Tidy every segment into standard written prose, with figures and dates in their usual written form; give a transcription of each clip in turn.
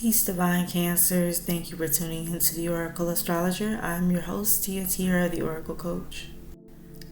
Peace, Divine Cancers. Thank you for tuning into the Oracle Astrologer. I'm your host, Tia Tierra, the Oracle Coach.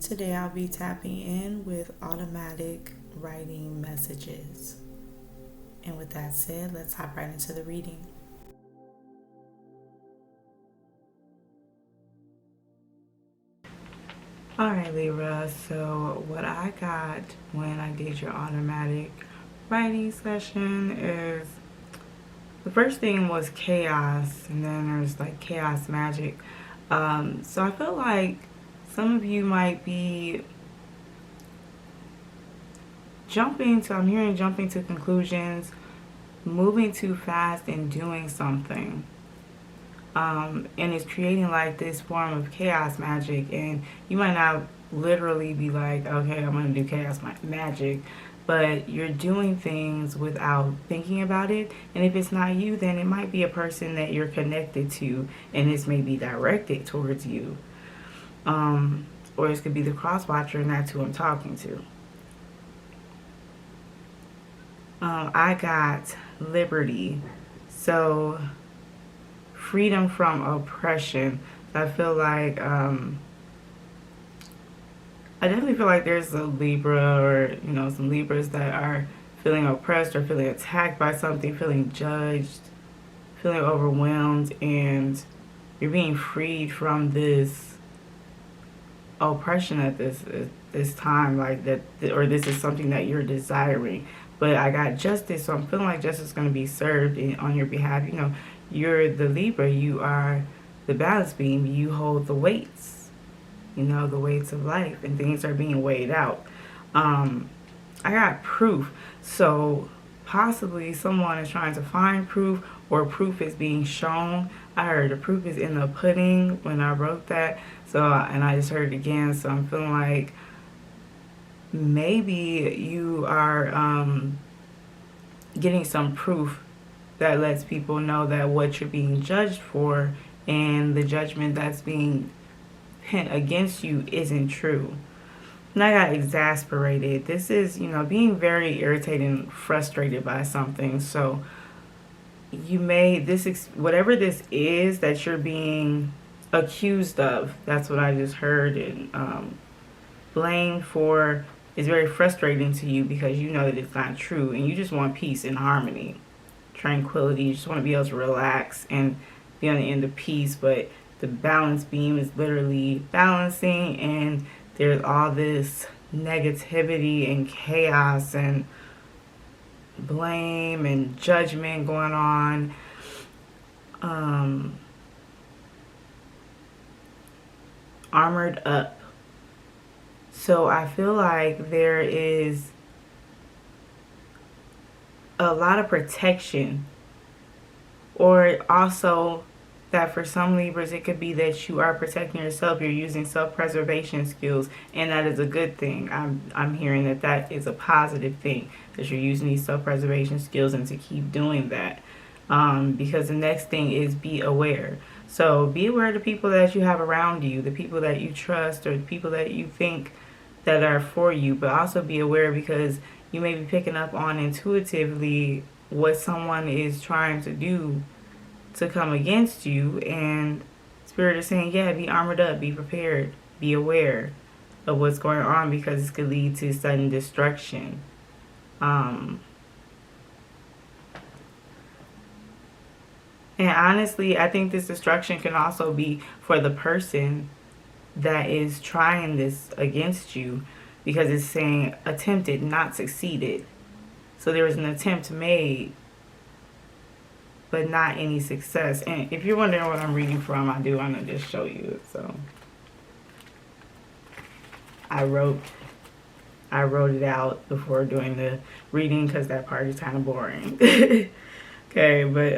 Today I'll be tapping in with automatic writing messages. And with that said, let's hop right into the reading. Alright, Libra, so what I got when I did your automatic writing session is the first thing was chaos, and then there's like chaos magic. So I feel like some of you might be jumping to conclusions, moving too fast and doing something. And it's creating like this form of chaos magic, and you might not literally be like, okay, I'm going to do chaos magic, but you're doing things without thinking about it. And if it's not you, then it might be a person that you're connected to, and this may be directed towards you. Or this could be the cross-watcher, and that's who I'm talking to. I got liberty. So freedom from oppression. I feel like I definitely feel like there's a Libra, or some Libras that are feeling oppressed or feeling attacked by something, feeling judged, feeling overwhelmed, and you're being freed from this oppression at this time, like that, or this is something that you're desiring. But I got justice, so I'm feeling like justice is going to be served on your behalf. You're the Libra, you are the balance beam, you hold the weights, the weights of life, and things are being weighed out. I got proof, so possibly someone is trying to find proof, or proof is being shown. I heard the proof is in the pudding when I wrote that, and I just heard it again, so I'm feeling like maybe you are getting some proof that lets people know that what you're being judged for and the judgment that's being pent against you isn't true. And I got exasperated. This is, being very irritated and frustrated by something. So you may, whatever this is that you're being accused of, that's what I just heard, and blamed for, is very frustrating to you because you know that it's not true, and you just want peace and harmony, tranquility. You just want to be able to relax and be on the end of peace. But the balance beam is literally balancing, and there's all this negativity and chaos and blame and judgment going on. Armored up. So I feel like there is a lot of protection, or also that for some Libras it could be that you are protecting yourself. You're using self-preservation skills, and that is a good thing. I'm hearing that is a positive thing, that you're using these self-preservation skills, and to keep doing that, because the next thing is be aware. So be aware of the people that you have around you, the people that you trust, or the people that you think that are for you, but also be aware because you may be picking up on intuitively what someone is trying to do to come against you, and Spirit is saying, yeah, be armored up, be prepared, be aware of what's going on, because this could lead to sudden destruction. And honestly, I think this destruction can also be for the person that is trying this against you, because it's saying attempted, not succeeded. So there was an attempt made, but not any success. And if you're wondering what I'm reading from, I do want to just show you. So I wrote it out before doing the reading because that part is kind of boring. Okay, but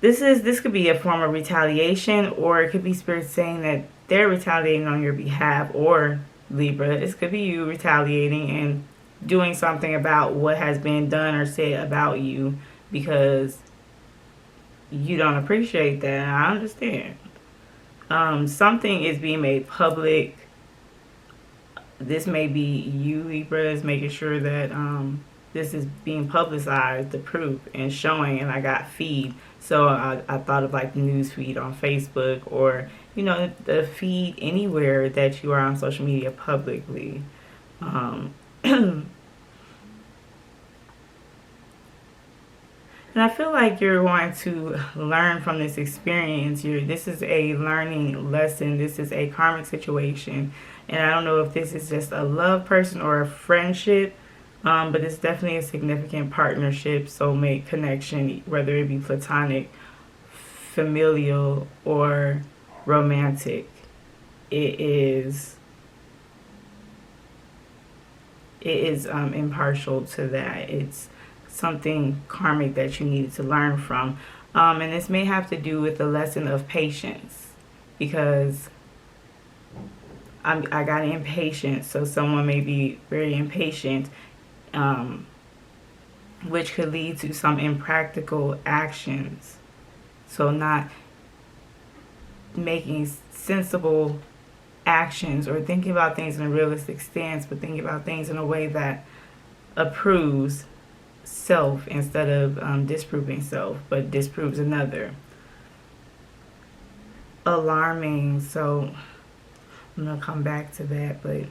this could be a form of retaliation, or it could be Spirit saying that they're retaliating on your behalf, or Libra, this could be you retaliating and doing something about what has been done or said about you, because you don't appreciate that. And I understand. Something is being made public. This may be you, Libra, is making sure that this is being publicized, the proof, and showing, and I got feed. So I thought of like the news feed on Facebook, or the feed anywhere that you are on social media publicly. And I feel like you're going to learn from this experience. This is a learning lesson. This is a karmic situation. And I don't know if this is just a love person or a friendship, but it's definitely a significant partnership, soulmate connection, whether it be platonic, familial, or romantic. It is impartial to that. It's something karmic that you needed to learn from. And this may have to do with the lesson of patience, because I got impatient. So someone may be very impatient, which could lead to some impractical actions. So not making sensible actions or thinking about things in a realistic stance, but thinking about things in a way that approves self instead of disproving self, but disproves another. Alarming. So I'm gonna come back to that, but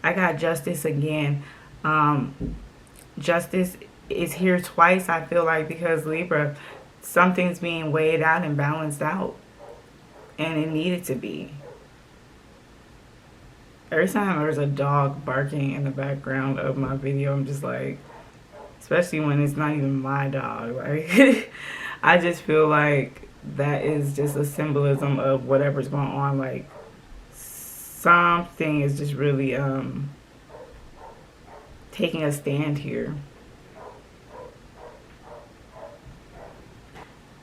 I got justice again. Justice is here twice, I feel like, because Libra, something's being weighed out and balanced out, and it needed to be. Every time there's a dog barking in the background of my video, I'm just like, especially when it's not even my dog, like I just feel like that is just a symbolism of whatever's going on. Like something is just really taking a stand here.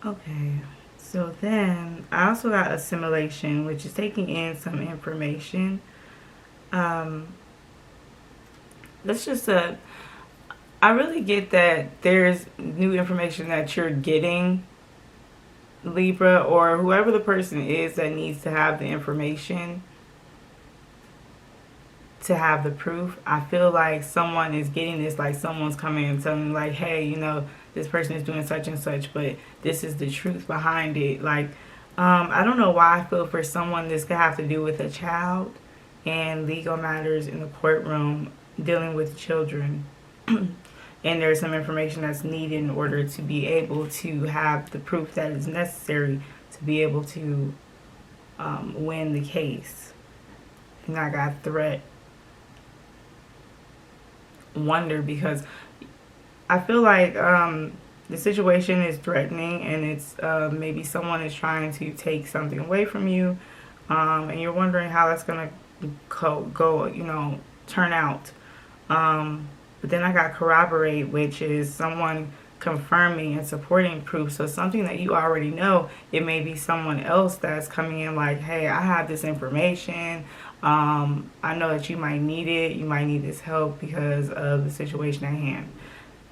Okay, so then I also got assimilation, which is taking in some information. Let's just I really get that there's new information that you're getting, Libra, or whoever the person is that needs to have the information to have the proof. I feel like someone is getting this, like someone's coming and telling me like, hey, this person is doing such and such, but this is the truth behind it. Like, I don't know why I feel for someone this could have to do with a child and legal matters in the courtroom dealing with children. And there's some information that's needed in order to be able to have the proof that is necessary to be able to win the case. And I got threat. Wonder, because I feel like the situation is threatening, and it's maybe someone is trying to take something away from you, and you're wondering how that's going to go, turn out. But then I got corroborate, which is someone confirming and supporting proof. So something that you already know, it may be someone else that's coming in like, hey, I have this information. I know that you might need it. You might need this help because of the situation at hand.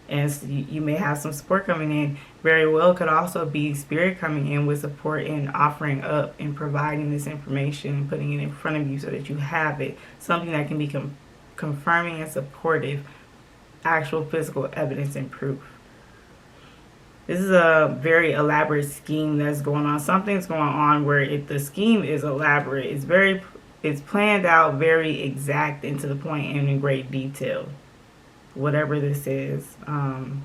And so you may have some support coming in. Very well could also be spirit coming in with support and offering up and providing this information and putting it in front of you so that you have it. Something that can be confirming and supportive, actual physical evidence and proof. This is a very elaborate scheme that's going on. Something's going on where the scheme is elaborate. It's planned out, very exact and to the point and in great detail. Whatever this is. Then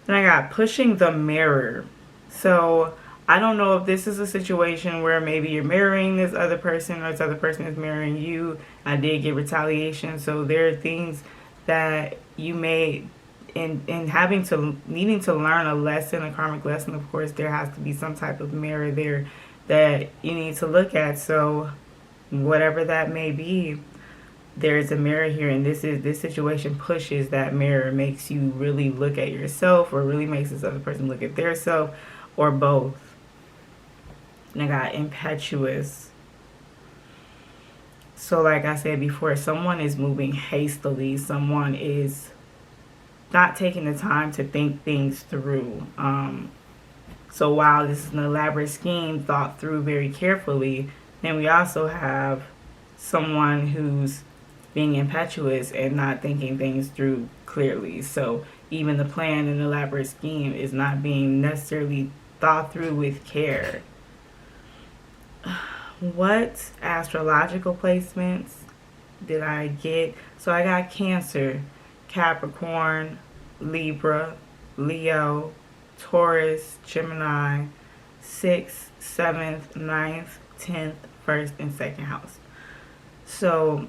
I got pushing the mirror. So I don't know if this is a situation where maybe you're mirroring this other person or this other person is mirroring you. I did get retaliation. So there are things that you may, in needing to learn a lesson, a karmic lesson, of course, there has to be some type of mirror there that you need to look at. So whatever that may be, there's a mirror here, and this situation pushes that mirror, makes you really look at yourself, or really makes this other person look at their self, or both. And I got impetuous. So like I said before, someone is moving hastily. Someone is not taking the time to think things through. So while this is an elaborate scheme thought through very carefully, then we also have someone who's being impetuous and not thinking things through clearly. So even the plan and elaborate scheme is not being necessarily thought through with care. What astrological placements did I get? So I got Cancer, Capricorn, Libra, Leo, Taurus, Gemini, 6th, 7th, 9th, 10th, 1st, and 2nd house. So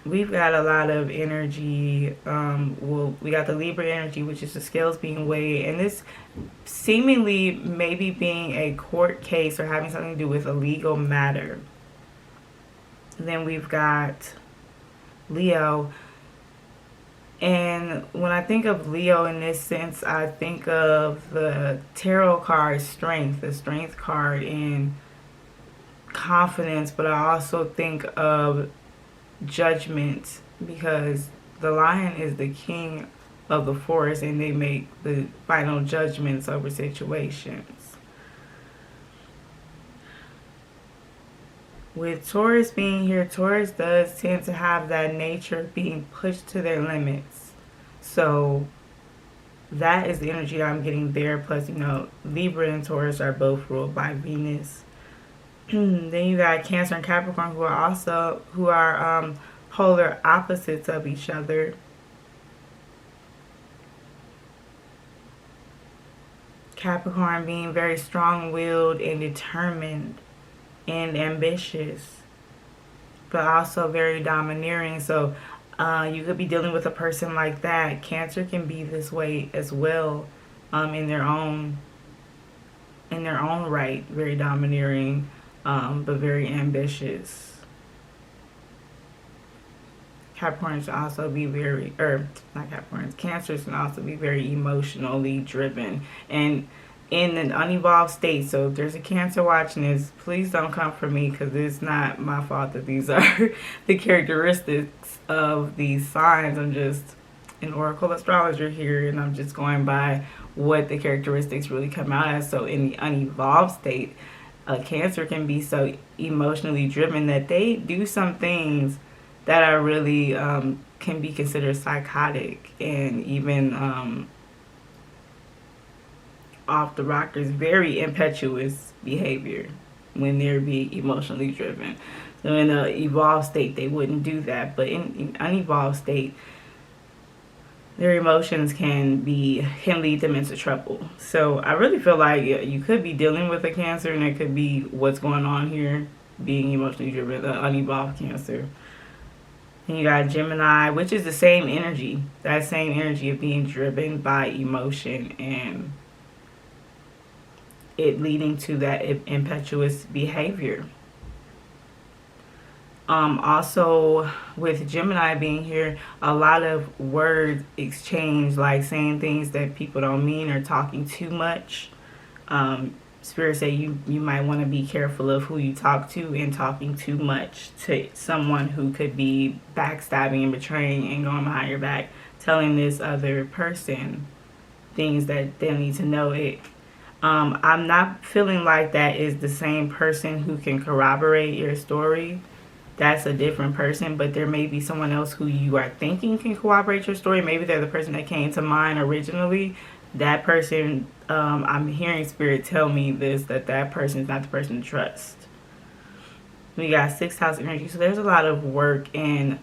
we've got a lot of energy. We got the Libra energy, which is the scales being weighed, and this seemingly maybe being a court case or having something to do with a legal matter. Then we've got Leo. And when I think of Leo in this sense, I think of the tarot card Strength, the Strength card, and confidence, but I also think of Judgment, because the lion is the king of the forest and they make the final judgments over situations. With Taurus being here, Taurus does tend to have that nature of being pushed to their limits. So that is the energy that I'm getting there. Plus, Libra and Taurus are both ruled by Venus. Then you got Cancer and Capricorn, who are polar opposites of each other. Capricorn being very strong-willed and determined and ambitious, but also very domineering. So you could be dealing with a person like that. Cancer can be this way as well, in their own right, very domineering, but very ambitious. Capricorns can also be Cancers can also be very emotionally driven and in an unevolved state. So if there's a Cancer watching this, please don't come for me, because it's not my fault that these are the characteristics of these signs. I'm just an oracle astrologer here, and I'm just going by what the characteristics really come out as. So in the unevolved state, a Cancer can be so emotionally driven that they do some things that are really can be considered psychotic and even off the rockers, very impetuous behavior when they're being emotionally driven. So in an evolved state, they wouldn't do that, but in unevolved state, their emotions can lead them into trouble. So I really feel like you could be dealing with a Cancer, and it could be what's going on here, being emotionally driven, the unevolved Cancer. And you got Gemini, which is the same energy, that same energy of being driven by emotion and it leading to that impetuous behavior. Also, with Gemini being here, a lot of word exchange, like saying things that people don't mean or talking too much. Spirit say you might want to be careful of who you talk to and talking too much to someone who could be backstabbing and betraying and going behind your back, telling this other person things that they need to know it. I'm not feeling like that is the same person who can corroborate your story. That's a different person, but there may be someone else who you are thinking can corroborate your story. Maybe they're the person that came to mind originally. That person, I'm hearing Spirit tell me that person is not the person to trust. We got 6th house energy, so there's a lot of work and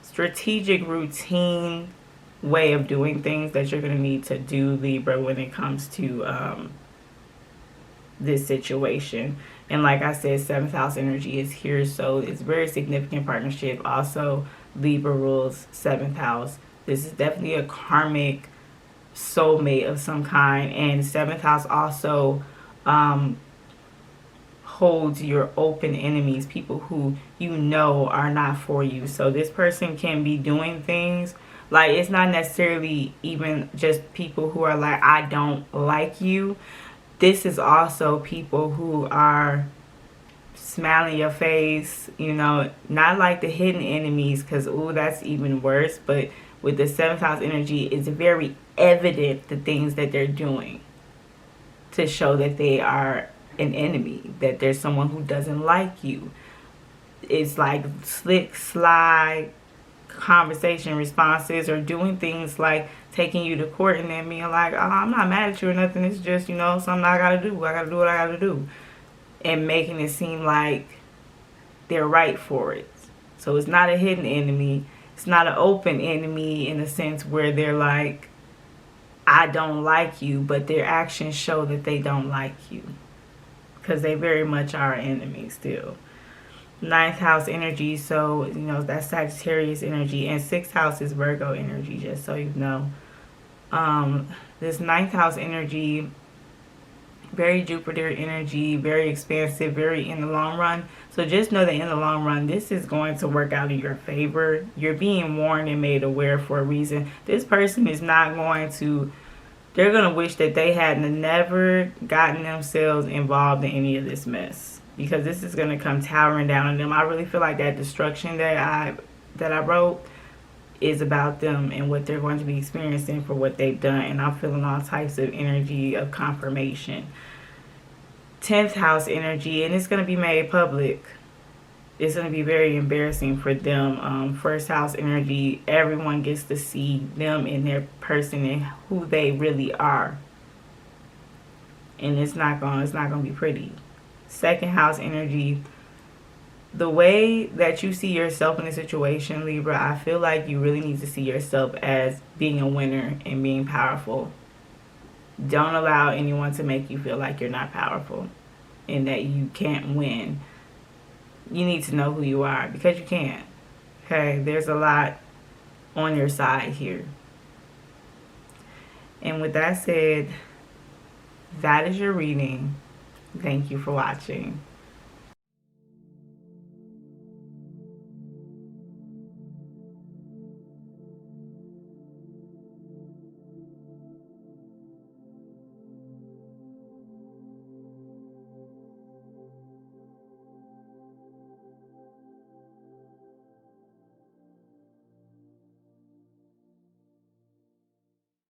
strategic routine way of doing things that you're going to need to do, Libra, when it comes to this situation. And like I said, 7th house energy is here, so it's very significant partnership. Also, Libra rules 7th house. This is definitely a karmic soulmate of some kind, and 7th house also holds your open enemies, people who are not for you. So this person can be doing things like, it's not necessarily even just people who are like, I don't like you. This is also people who are smiling your face, not like the hidden enemies, because that's even worse. But with the 7th house energy, it's very evident the things that they're doing to show that they are an enemy, that there's someone who doesn't like you. it's like slick, sly conversation responses, or doing things like taking you to court and then being like, oh, I'm not mad at you or nothing. It's just, something I gotta do. I gotta do what I gotta do. And making it seem like they're right for it. So it's not a hidden enemy. It's not an open enemy in a sense where they're like, I don't like you, but their actions show that they don't like you. Because they very much are enemies still. Ninth house energy, so that's Sagittarius energy, and sixth house is Virgo energy, just so you know. This ninth house energy, very Jupiter energy, very expansive, very in the long run. So just know that in the long run, this is going to work out in your favor. You're being warned and made aware for a reason. This person is not going to, they're going to wish that they had never gotten themselves involved in any of this mess, because this is going to come towering down on them. I really feel like that destruction that I wrote is about them and what they're going to be experiencing for what they've done. And I'm feeling all types of energy of confirmation. 10th house energy, and it's going to be made public. It's going to be very embarrassing for them. First house energy, everyone gets to see them and their person and who they really are. And it's not going to be pretty. Second house energy, the way that you see yourself in a situation, Libra, I feel like you really need to see yourself as being a winner and being powerful. Don't allow anyone to make you feel like you're not powerful and that you can't win. You need to know who you are, because you can't. Okay, there's a lot on your side here. And with that said, that is your reading. Thank you for watching.